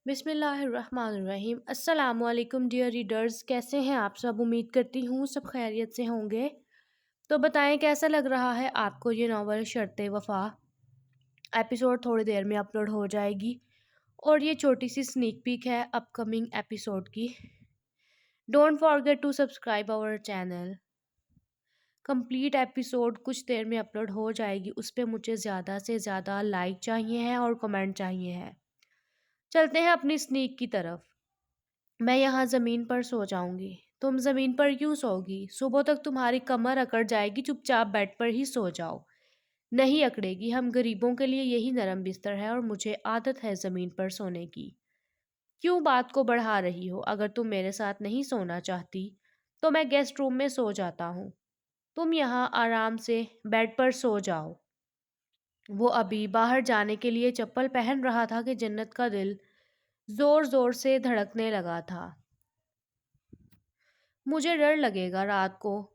بسم اللہ الرحمن الرحیم۔ السلام علیکم ڈیئر ریڈرز، کیسے ہیں آپ سب؟ امید کرتی ہوں سب خیریت سے ہوں گے۔ تو بتائیں کیسا لگ رہا ہے آپ کو یہ ناول شرط وفا؟ ایپیسوڈ تھوڑی دیر میں اپلوڈ ہو جائے گی اور یہ چھوٹی سی سنیک پیک ہے اپ کمنگ ایپیسوڈ کی۔ Don't forget to subscribe our channel. Complete episode کچھ دیر میں اپلوڈ ہو جائے گی، اس پہ مجھے زیادہ سے زیادہ لائک چاہیے ہیں اور کمنٹ چاہیے ہے۔ چلتے ہیں اپنی سنیک کی طرف۔ میں یہاں زمین پر سو جاؤں گی۔ تم زمین پر کیوں سو گی؟ صبح تک تمہاری کمر اکڑ جائے گی، چپ چاپ بیڈ پر ہی سو جاؤ۔ نہیں اکڑے گی، ہم غریبوں کے لیے یہی نرم بستر ہے اور مجھے عادت ہے زمین پر سونے کی۔ کیوں بات کو بڑھا رہی ہو؟ اگر تم میرے ساتھ نہیں سونا چاہتی تو میں گیسٹ روم میں سو جاتا ہوں۔ تم یہاں آرام سے بیڈ پر سو جاؤ۔ وہ ابھی باہر جانے کے لیے چپل پہن رہا تھا کہ جنت کا دل زور زور سے دھڑکنے لگا تھا۔ مجھے ڈر لگے گا رات کو،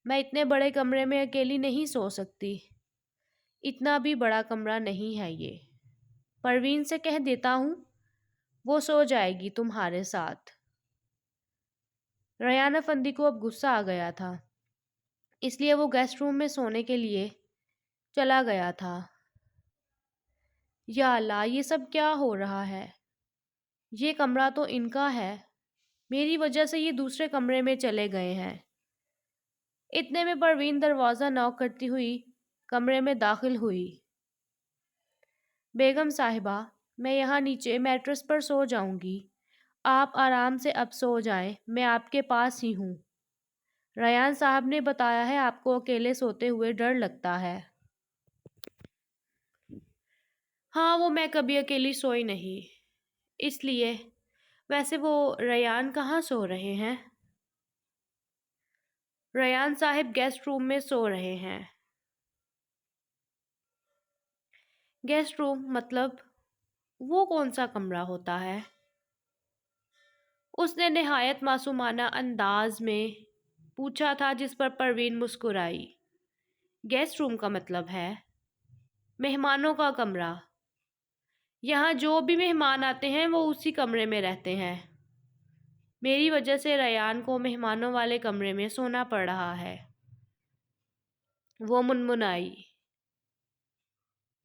میں اتنے بڑے کمرے میں اکیلی نہیں سو سکتی۔ اتنا بھی بڑا کمرہ نہیں ہے یہ۔ پروین سے کہہ دیتا ہوں، وہ سو جائے گی تمہارے ساتھ۔ ریان افندی کو اب غصہ آ گیا تھا، اس لیے وہ گیسٹ روم میں سونے کے لیے چلا گیا تھا۔ یا اللہ، یہ سب کیا ہو رہا ہے؟ یہ کمرہ تو ان کا ہے، میری وجہ سے یہ دوسرے کمرے میں چلے گئے ہیں۔ اتنے میں پروین دروازہ نوک کرتی ہوئی کمرے میں داخل ہوئی۔ بیگم صاحبہ، میں یہاں نیچے میٹرس پر سو جاؤں گی، آپ آرام سے اب سو جائیں، میں آپ کے پاس ہی ہوں۔ ریان صاحب نے بتایا ہے آپ کو اکیلے سوتے ہوئے ڈر لگتا ہے۔ ہاں، وہ میں کبھی اکیلی سوئی نہیں، اس لیے۔ ویسے وہ ریان کہاں سو رہے ہیں؟ ریان صاحب گیسٹ روم میں سو رہے ہیں۔ گیسٹ روم مطلب وہ کون سا کمرہ ہوتا ہے؟ اس نے نہایت معصومانہ انداز میں پوچھا تھا، جس پر پروین مسکرائی۔ گیسٹ روم کا مطلب ہے مہمانوں کا کمرہ۔ یہاں جو بھی مہمان آتے ہیں وہ اسی کمرے میں رہتے ہیں۔ میری وجہ سے ریان کو مہمانوں والے کمرے میں سونا پڑ رہا ہے۔ وہ منمنائی۔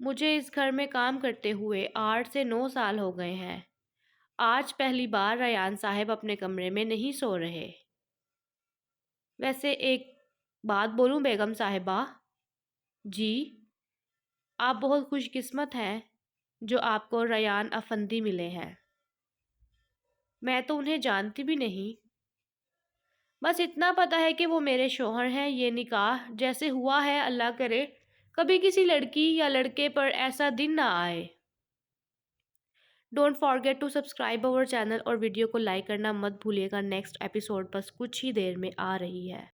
مجھے اس گھر میں کام کرتے ہوئے 8 سے 9 سال ہو گئے ہیں۔ آج پہلی بار ریان صاحب اپنے کمرے میں نہیں سو رہے۔ ویسے ایک بات بولوں بیگم صاحبہ؟ جی؟ آپ بہت خوش قسمت ہیں جو آپ کو ریان افندی ملے ہیں۔ میں تو انہیں جانتی بھی نہیں، بس اتنا پتہ ہے کہ وہ میرے شوہر ہیں۔ یہ نکاح جیسے ہوا ہے، اللہ کرے کبھی کسی لڑکی یا لڑکے پر ایسا دن نہ آئے۔ Don't forget to subscribe our channel اور ویڈیو کو لائک کرنا مت بھولیے گا۔ نیکسٹ ایپیسوڈ بس کچھ ہی دیر میں آ رہی ہے۔